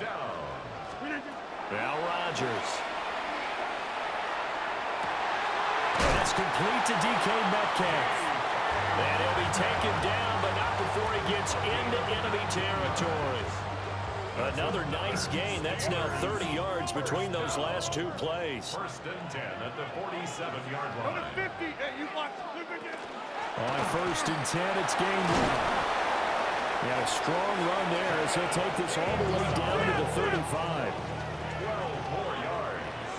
Now Rodgers. That's complete to DK Metcalf. And he'll be taken down, but not before he gets into enemy territory. Another nice gain. That's now 30 yards between those last two plays. First and 10 at the 47-yard line. 50. Hey, you block. On first and 10, it's game one. Yeah, a strong run there as he'll take this all the way down to the 35. 12 more yards.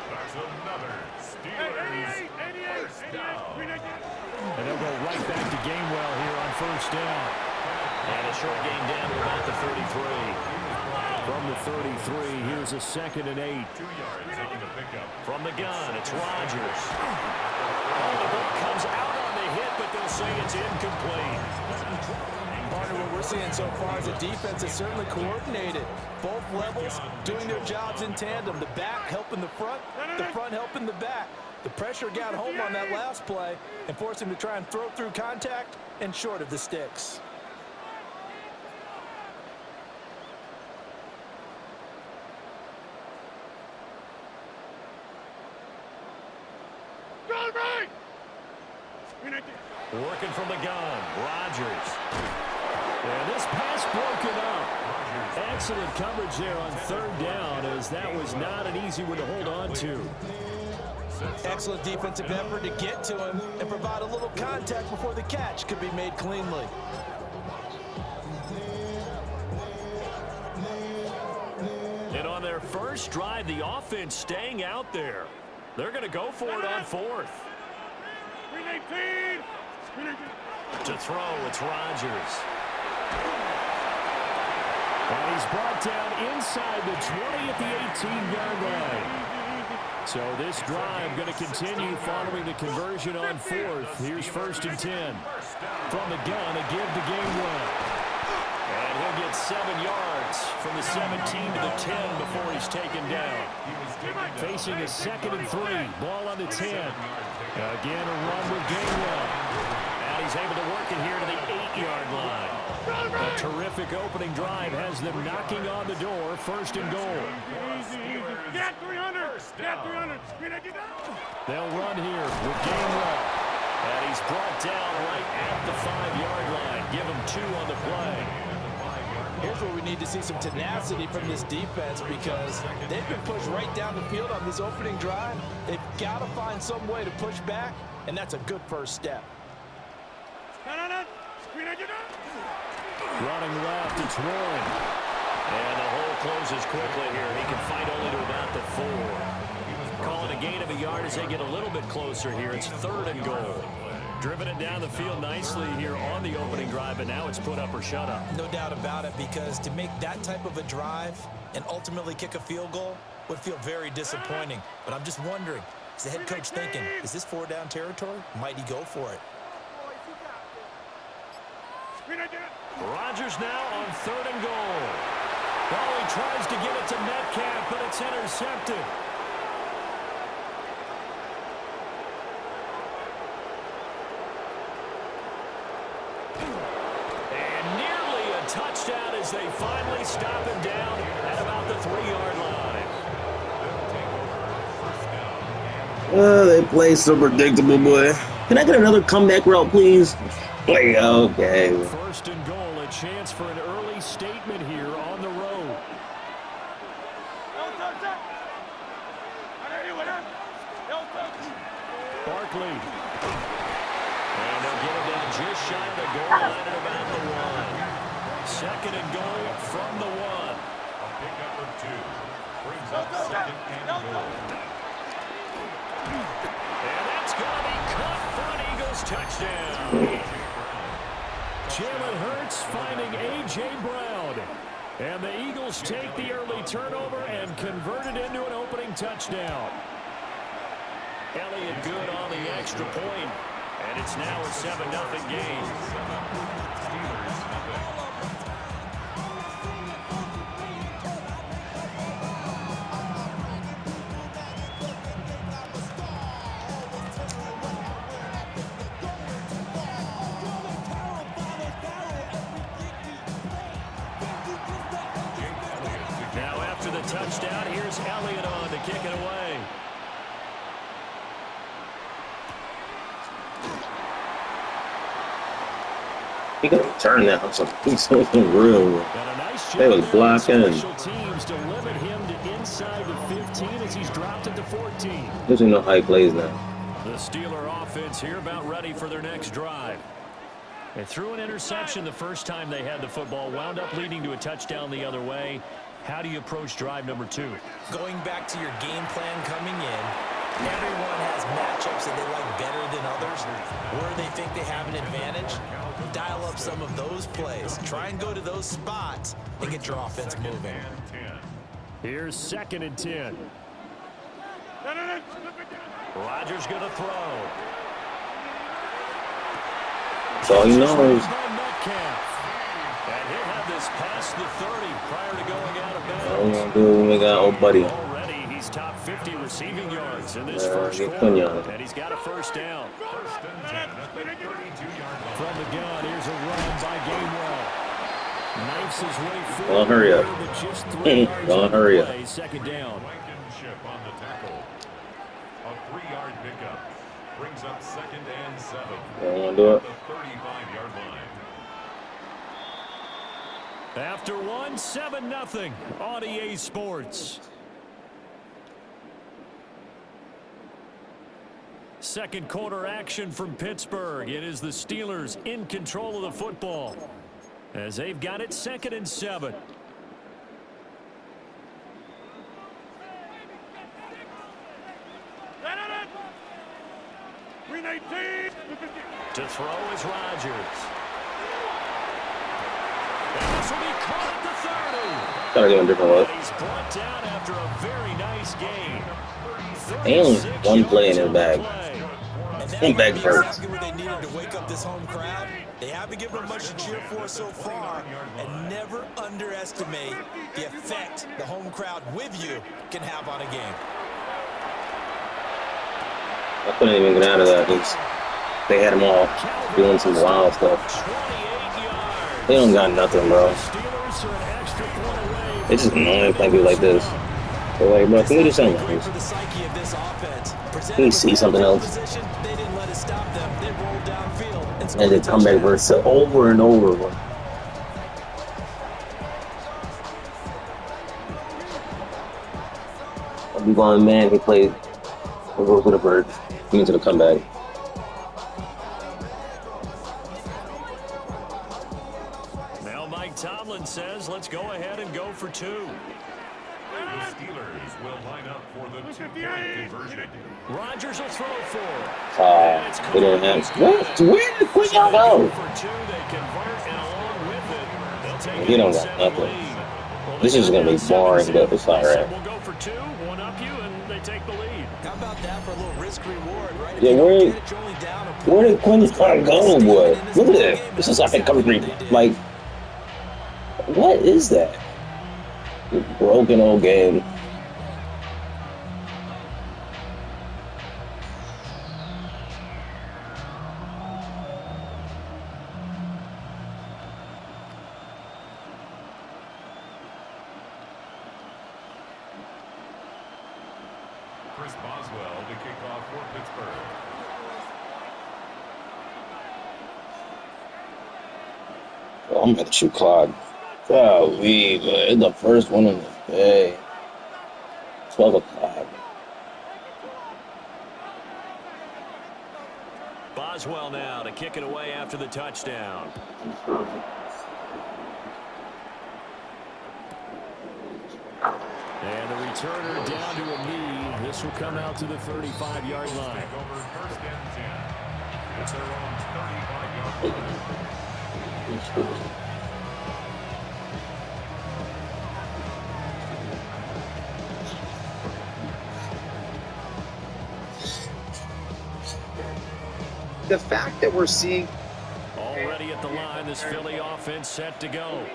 That's another Steelers first down. And they'll go right back to Gainwell here on first down. And a short gain down to about the 33. From the 33, here's a 2nd and 8. 2 yards on the pickup. From the gun, it's Rodgers. Oh, the ball comes out on the hit, but they'll say it's incomplete. Partner, what we're seeing so far is the defense is certainly coordinated. Both levels doing their jobs in tandem. The back helping the front helping the back. The pressure got home on that last play and forced him to try and throw through contact and short of the sticks. Working from the gun, Rodgers. And this pass broken up. Excellent coverage there on 3rd down, as that was not an easy one to hold on to. Excellent defensive effort to get to him and provide a little contact before the catch could be made cleanly. And on their first drive, the offense staying out there. They're going to go for it on 4th. To throw, it's Rodgers. And he's brought down inside the 20 at the 18-yard line. So this drive going to continue following the conversion on 4th. Here's 1st and 10. From the gun, a give to Gainwell. And he'll get 7 yards from the 17 to the 10 before he's taken down. Facing a 2nd and 3. Ball on the 10. Again, a run with Gainwell. And he's able to work it here to the 8-yard line. A terrific opening drive has them knocking on the door. 1st and goal. Get 300. Get 300. They'll run here with Gainwell. And he's brought down right at the 5-yard line. Give him 2 on the play. Here's where we need to see some tenacity from this defense because they've been pushed right down the field on this opening drive. They've got to find some way to push back, and that's a good first step. Running left, it's Warren. And the hole closes quickly here. He can fight only to about the 4. Calling a gain of a yard as they get a little bit closer here. It's 3rd and goal. Driven it down the field nicely here on the opening drive, and now it's put up or shut up. No doubt about it, because to make that type of a drive and ultimately kick a field goal would feel very disappointing. But I'm just wondering, is the head coach thinking, is this 4-down territory? Might he go for it? Rodgers now on 3rd and goal. Well, he tries to get it to Metcalf, but it's intercepted. And nearly a touchdown as they finally stop him down at about the 3-yard line. They play so predictable, boy. Can I get another comeback route, please? Play, okay. 1st and goal, a chance for an early statement here on the road. Barkley. And they'll get him down just shy of the goal line at about the 1. 2nd and goal from the 1. A pickup of 2. Brings up 2nd and goal. And that's going to be caught for an Eagles touchdown. Jalen Hurts finding A.J. Brown. And the Eagles take the early turnover and convert it into an opening touchdown. Elliott good on the extra point. And it's now a 7-0 game. Steelers nothing. the touchdown. Here's Elliott on to kick it away. He could have turned that on something real. Nice they was blocking. Teams to limit him to inside the 15 as he's dropped it to 14. There's no high plays now. The Steeler offense here about ready for their next drive. They threw an interception the first time they had the football, wound up leading to a touchdown the other way. How do you approach drive number 2? Going back to your game plan coming in, everyone has matchups that they like better than others, where they think they have an advantage. Dial up some of those plays. Try and go to those spots and get your offense moving. Here's 2nd and 10. Rodgers going to throw. That's all he knows. And he'll have this past the 30 prior to going out of bounds. All we gonna do when we got old buddy. Already he's top 50 receiving yards in this first quarter. And he's got a first down. From the gun, here's a run by Gainwell. Knifes his way forward. Don't hurry up. Don't hurry up. 2nd down. Blankenship on the tackle. A 3-yard pickup. Brings up 2nd and 7. Don't want to do it. The 35-yard line. After 1, 7-0 on EA Sports. Second quarter action from Pittsburgh. It is the Steelers in control of the football as they've got it 2nd and 7. To throw is Rodgers. And this will be caught at the 30. Gotta go a different look. He's brought down after a very nice game. And one play in his bag. One bag hurts. Exactly where they needed to wake up this home crowd. They haven't given them much to cheer for so far, and never underestimate the effect the home crowd with you can have on a game. I couldn't even get out of that. They had them all doing some wild stuff. They don't got nothing, bro. They just annoying playing people like this. They're like, bro, can we do something else? Can we see something else? And they come back verse over and over. I'll be going, man, he played. We'll go to the bird. Into the comeback. Now Mike Tomlin says, let's go ahead and go for 2. The Steelers will line up for the 2-point conversion. Rodgers will throw for. We don't have. What? Where did Quinn go? For 2, they convert, and along with it, they'll take He don't got nothing. This is gonna be boring, but it's alright. We'll go for 2, one up you, and they take the lead. How about that for a little risk reward, right? Yeah, where did Quinn go, boy? Look at that. This is like a cover 3. Like, what is that? Broken old game. Chris Boswell to kick off for Pittsburgh. Oh, I'm about to shoot clock. Golly, but it's the first one of the day. 12 o'clock. Boswell now to kick it away after the touchdown. And the returner down to a knee. This will come out to the 35-yard line. Take over 1st and 10. It's their own 35-yard line. The fact that we're seeing already at the line, this Philly offense set to go.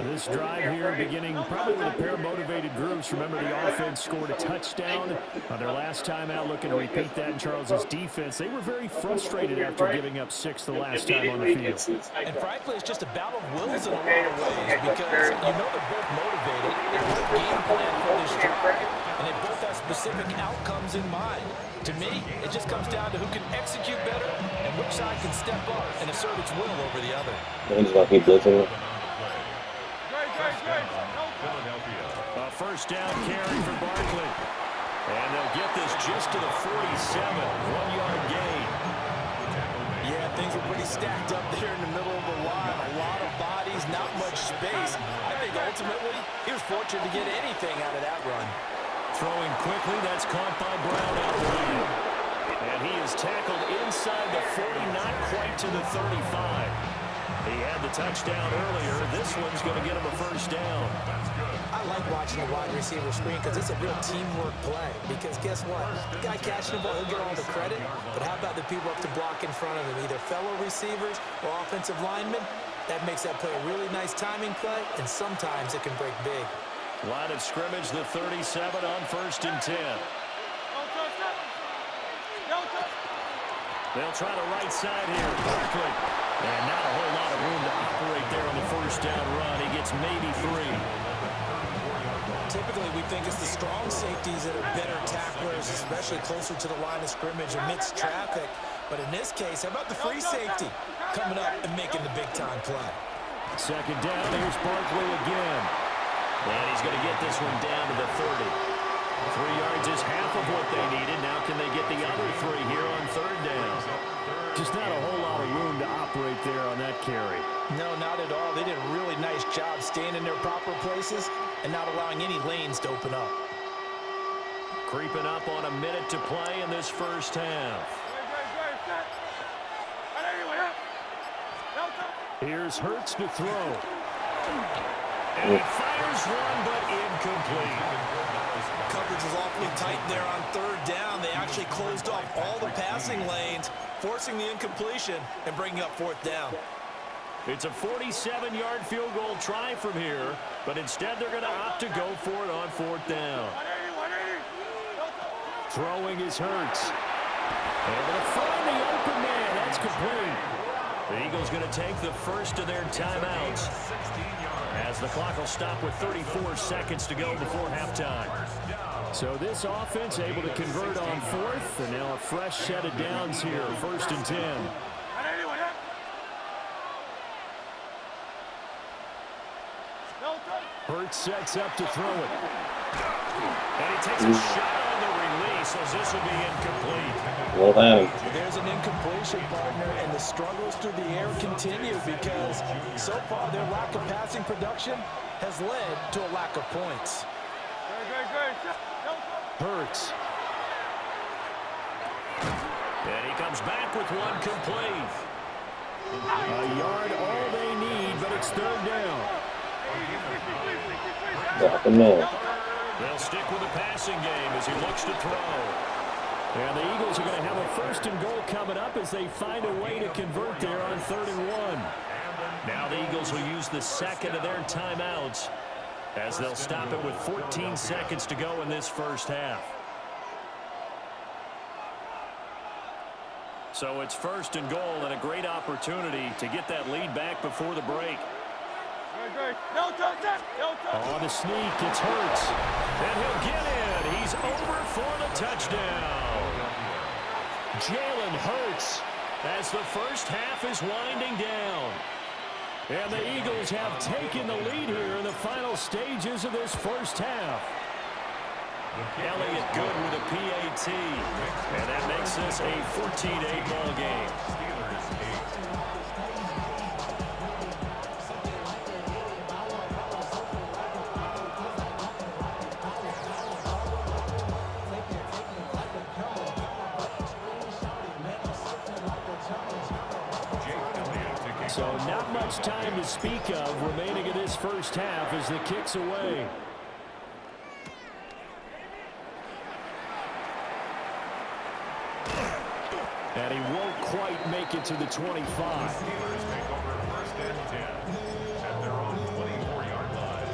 This drive here beginning probably with a pair of motivated groups. Remember, the offense scored a touchdown on their last time out, looking to repeat that in Charles's defense. They were very frustrated after giving up 6 the last time on the field. And frankly, it's just a battle of wills in a lot of ways because you know they're both motivated. their game plan for this drive, and they both have specific outcomes in mind. To me, it just comes down to who can execute better and which side can step up and assert its will over the other. He's going to keep blitzing. A first down carry for Barkley. And they'll get this just to the 47, 1-yard gain. Yeah, things were pretty stacked up there in the middle of the line. A lot of bodies, not much space. I think ultimately he was fortunate to get anything out of that run. Throwing quickly, that's caught by Brown out wide. And he is tackled inside the 40, not quite to the 35. He had the touchdown earlier. This one's going to get him a first down. I like watching the wide receiver screen because it's a real teamwork play. Because guess what? The guy catching the ball, he'll get all the credit. But how about the people up to block in front of him, either fellow receivers or offensive linemen? That makes that play a really nice timing play, and sometimes it can break big. Line of scrimmage, the 37 on 1st and 10. They'll try the right side here. Barkley. And not a whole lot of room to operate there on the first down run. He gets maybe 3. Typically, we think it's the strong safeties that are better tacklers, especially closer to the line of scrimmage amidst traffic. But in this case, how about the free safety coming up and making the big-time play? Second down, here's Barkley again. And he's going to get this one down to the 30. 3 yards is half of what they needed. Now can they get the other 3 here on 3rd down? Just not a whole lot of room to operate there on that carry. No, not at all. They did a really nice job staying in their proper places and not allowing any lanes to open up. Creeping up on a minute to play in this first half. Here's Hurts to throw. And he fires one, but incomplete. Coverage was awfully tight there on 3rd down. They actually closed off all the passing lanes, forcing the incompletion and bringing up 4th down. It's a 47-yard field goal try from here, but instead they're going to opt to go for it on 4th down. Throwing is Hurts. They're going to find the open man. That's complete. The Eagles going to take the first of their timeouts as the clock will stop with 34 seconds to go before halftime. So this offense able to convert on 4th, and now a fresh set of downs here, 1st and 10. Hurts sets up to throw it. And he takes a shot on the release as this will be incomplete. Well done. There's an incompletion, partner, and the struggles through the air continue because so far their lack of passing production has led to a lack of points. Hurts. And he comes back with one complete. A yard all they need, but it's 3rd down. Drop him in. They'll stick with the passing game as he looks to throw. And the Eagles are going to have a 1st and goal coming up as they find a way to convert there on 3rd and 1. Now the Eagles will use the second of their timeouts as they'll stop it with 14 seconds to go in this first half. So it's 1st and goal and a great opportunity to get that lead back before the break. On the sneak, it's Hurts. And he'll get in. He's over for the touchdown. Jalen Hurts as the first half is winding down. And the Eagles have taken the lead here in the final stages of this first half. Elliott good with a PAT. And that makes this a 14-8 ball game. So not much time to speak of remaining in this first half as the kick's away. And he won't quite make it to the 25. Steelers take over 1st and 10 at their own 24-yard line.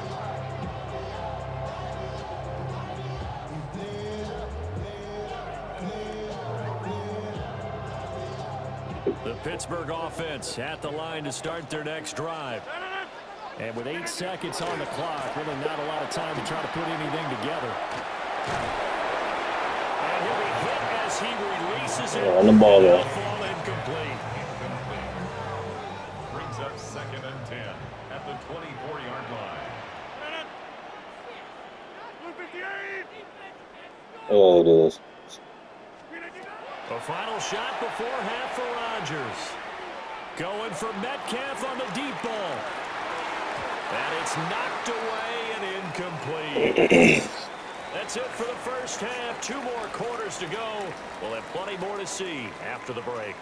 The Pittsburgh offense at the line to start their next drive. And with 8 seconds on the clock, really not a lot of time to try to put anything together. And he'll be hit as he releases it. On the ball there. Fall incomplete. Brings up 2nd and 10 at the 24-yard line. Oh, it is. A final shot before half for Rodgers. Going for Metcalf on the deep ball. And it's knocked away and incomplete. That's it for the first half. 2 more quarters to go. We'll have plenty more to see after the break.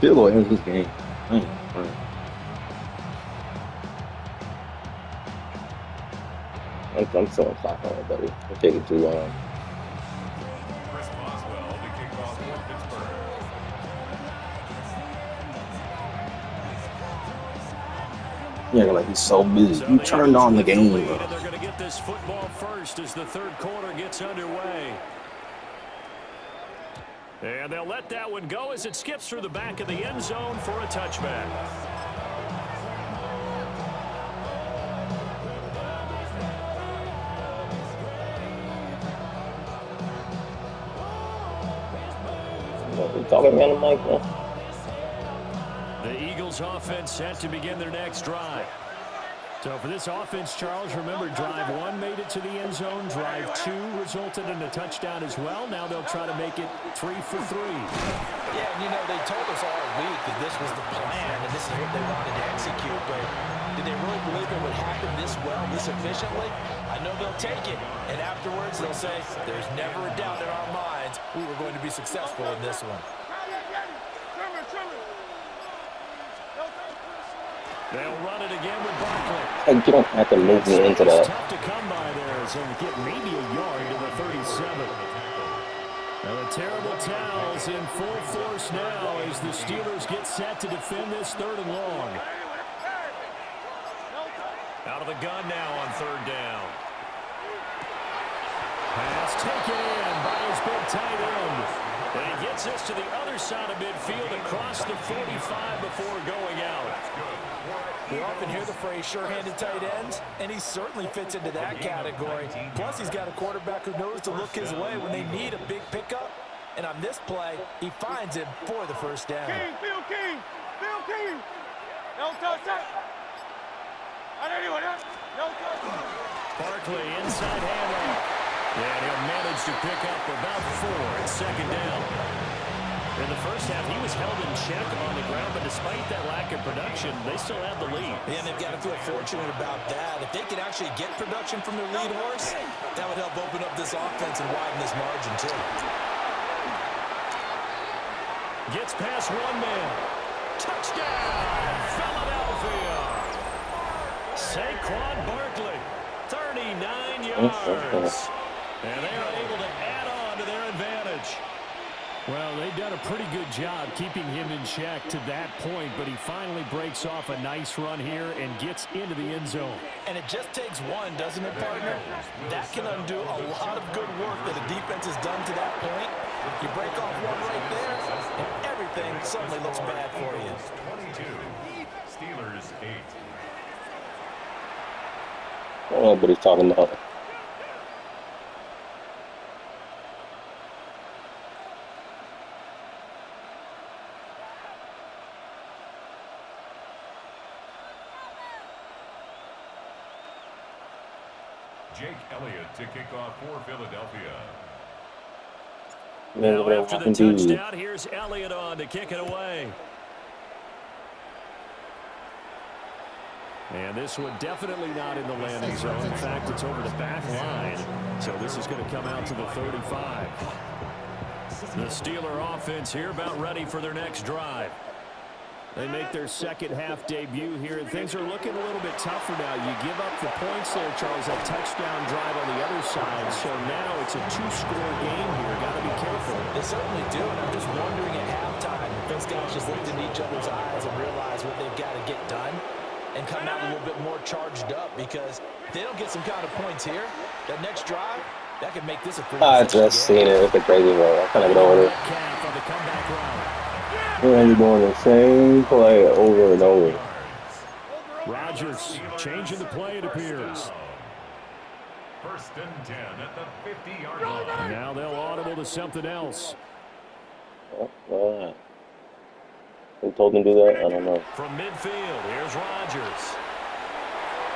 Field goal ends this game. I'm so clock on it, buddy. It's taking too long. Chris Boswell, the kickoff for Pittsburgh. Yeah, like he's so busy. You turned on the game, bro. They're going to get this football first as the third quarter gets underway. And they'll let that one go as it skips through the back of the end zone for a touchback. You talking about the mic, man? The Eagles offense set to begin their next drive. So for this offense, Charles, remember drive 1 made it to the end zone. Drive 2 resulted in a touchdown as well. Now they'll try to make it 3 for 3. Yeah, and you know, they told us all week that this was the plan and this is what they wanted to execute, but did they really believe it would happen this well, this efficiently? I know they'll take it, and afterwards they'll say, there's never a doubt in our minds we were going to be successful in this one. They'll run it again with Barkley. Hey, you don't have to move me into that. It's tough to come by there as he'll get maybe a yard to the 37. Now the terrible towels in full force now as the Steelers get set to defend this 3rd and long. Out of the gun now on 3rd down. Pass taken in by his big tight end. And he gets this to the other side of midfield across the 45 before going out. We often hear the phrase sure-handed tight ends, and he certainly fits into that category. Plus, he's got a quarterback who knows to look his way when they need a big pickup. And on this play, he finds him for the first down. Phil King. No touch that. No touch. Barkley inside handoff. And he'll manage to pick up about 4 at 2nd down. In the first half, he was held in check on the ground, but despite that lack of production, they still have the lead. Yeah, and they've got to feel fortunate about that. If they can actually get production from their lead horse, that would help open up this offense and widen this margin, too. Gets past 1 man. Touchdown, Philadelphia. Saquon Barkley, 39 yards. And they are able to add on to their advantage. Well, they've done a pretty good job keeping him in check to that point, but he finally breaks off a nice run here and gets into the end zone. And it just takes one, doesn't it, partner? That can undo a lot of good work that a defense has done to that point. You break off one right there, and everything suddenly looks bad for you. 22, Steelers 8. I don't know what he's talking about. Jake Elliott to kick off for Philadelphia. Now after the touchdown, here's Elliott on to kick it away. And this one definitely not in the landing zone. In fact, it's over the back line. So this is going to come out to the 35. The Steeler offense here about ready for their next drive. They make their second half debut here, and things are looking a little bit tougher now. You give up the points there, Charles, that touchdown drive on the other side. So now it's a 2-score game here. Got to be careful. They certainly do, and I'm just wondering at halftime if those guys just looked in each other's eyes and realized what they've got to get done. and come out a little bit more charged up, because if they don't get some kind of points here, that next drive, that could make this a pretty I just seen it. It's a crazy one. I kind of get over it. And you're doing the same play over and over. Rodgers changing the play, it appears. First and 10 at the 50-yard line. Now they'll audible to something else. Who told him to do that? I don't know. From midfield, here's Rodgers.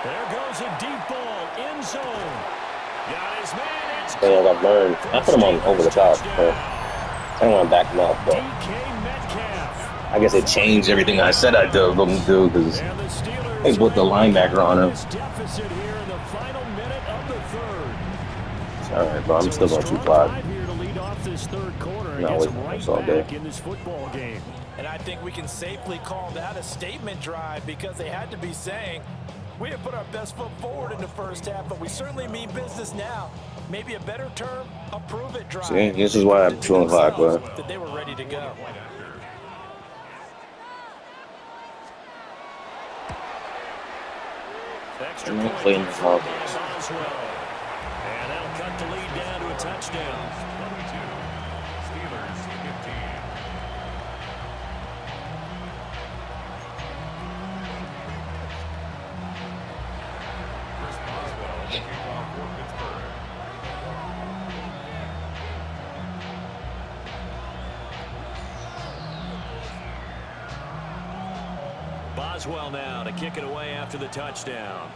There goes a deep ball, end zone. Got his man. It's I got burned. I put him on over the top. So I don't want to back him up, but I guess it changed everything I said I'd do because they put the linebacker on him. It's all right, bro. I'm still going to shoot 5. Not waiting for this all day. And I think we can safely call that a statement drive, because they had to be saying, we have put our best foot forward in the first half, but we certainly mean business now. Maybe a better term, a prove-it drive. See, this is why I'm chewing clock, bro. That they were ready to go. Extra I'm point playing the Falcons. And that'll cut the lead down to a touchdown. 22. Steelers 15. Chris Boswell kicking off for Pittsburgh. Boswell now to kick it away after the touchdown.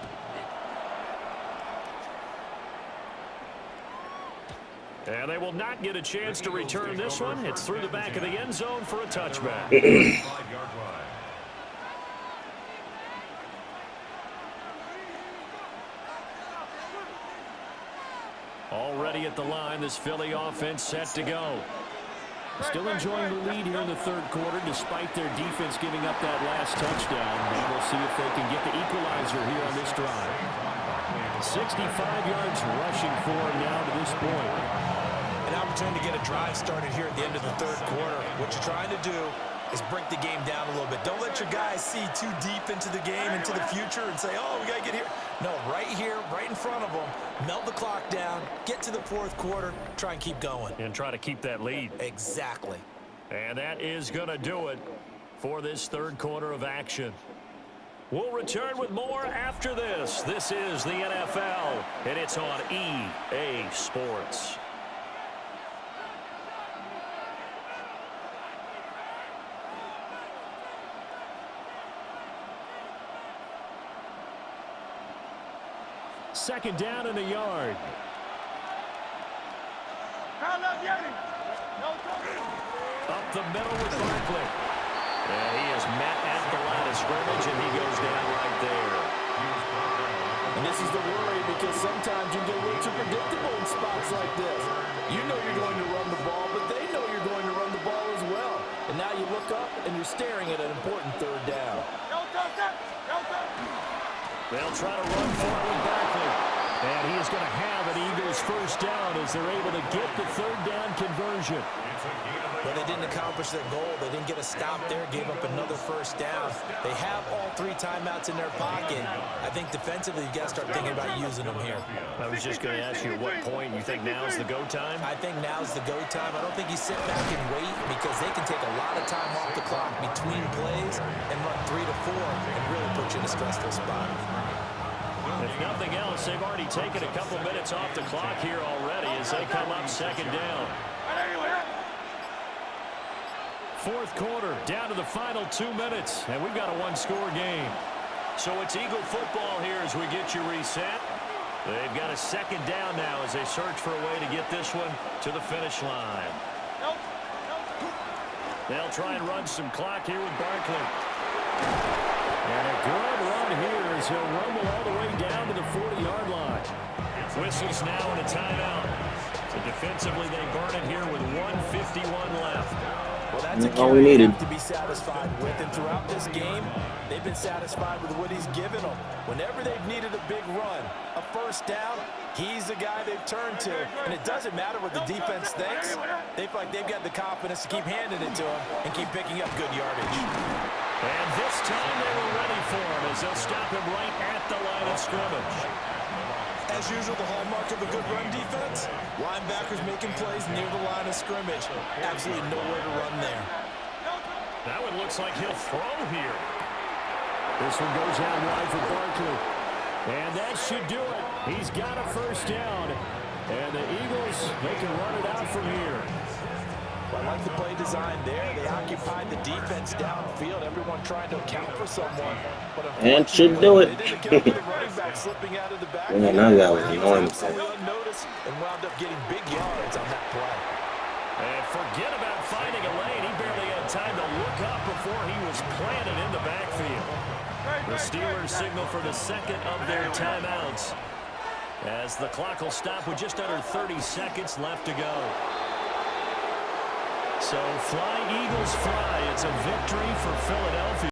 And they will not get a chance to return this one. It's through the back of the end zone for a touchback. 5-yard line. Already at the line, this Philly offense set to go. Still enjoying the lead here in the third quarter, despite their defense giving up that last touchdown. And we'll see if they can get the equalizer here on this drive. 65 yards rushing for him now to this point. An opportunity to get a drive started here at the end of the third quarter. What you're trying to do is break the game down a little bit. Don't let your guys see too deep into the game, into the future, and say, oh, we got to get here. No, right here, right in front of them, melt the clock down, get to the fourth quarter, try and keep going. And try to keep that lead. Exactly. And that is going to do it for this third quarter of action. We'll return with more after this. This is the NFL, and it's on EA Sports. Second down in the yard. Up the middle with Barkley. And he is met at the line of scrimmage, and he goes down right there. And this is the worry, because sometimes you get a little too predictable in spots like this. You know you're going to run the ball, but they know you're going to run the ball as well. And now you look up, and you're staring at an important third down. They'll try to run for it with Barkley. And he is going to have an Eagles first down as they're able to get the third down conversion. But they didn't accomplish their goal. They didn't get a stop there, gave up another first down. They have all 3 timeouts in their pocket. I think defensively, you got to start thinking about using them here. I was just going to ask you at what point you think now's the go time? I think now's the go time. I don't think you sit back and wait, because they can take a lot of time off the clock between plays and run 3 to 4 and really put you in a stressful spot. If nothing else, they've already taken a couple minutes off the clock here already as they come up second down. Fourth quarter, down to the final 2 minutes, and we've got a one-score game. So it's Eagle football here as we get you reset. They've got a second down now as they search for a way to get this one to the finish line. They'll try and run some clock here with Barkley. And a good run here as he'll rumble all the way down to the 40-yard line. Whistles now and a timeout. So defensively, they burn it here with 1:51 left. Well, that's a carry they have to be satisfied with. And throughout this game, they've been satisfied with what he's given them. Whenever they've needed a big run, a first down, he's the guy they've turned to. And it doesn't matter what the defense thinks. They feel like they've got the confidence to keep handing it to him and keep picking up good yardage. And this time they were ready for him as they'll stop him right at the line of scrimmage. As usual, the hallmark of a good run defense, linebackers making plays near the line of scrimmage. Absolutely nowhere to run there. That one looks like he'll throw here. This one goes out wide for Barkley. And that should do it. He's got a first down. And the Eagles, they can run it out from here. I like the play design there. They occupied the defense downfield. Everyone trying to account for someone. And should do it. They didn't account for the running back slipping out of the back. Yeah, now that was annoying. Absolutely unnoticed and wound up getting big yards on that play. And forget about finding a lane. He barely had time to look up before he was planted in the backfield. The Steelers signal for the second of their timeouts, as the clock will stop with just under 30 seconds left to go. So fly, Eagles, fly. It's a victory for Philadelphia.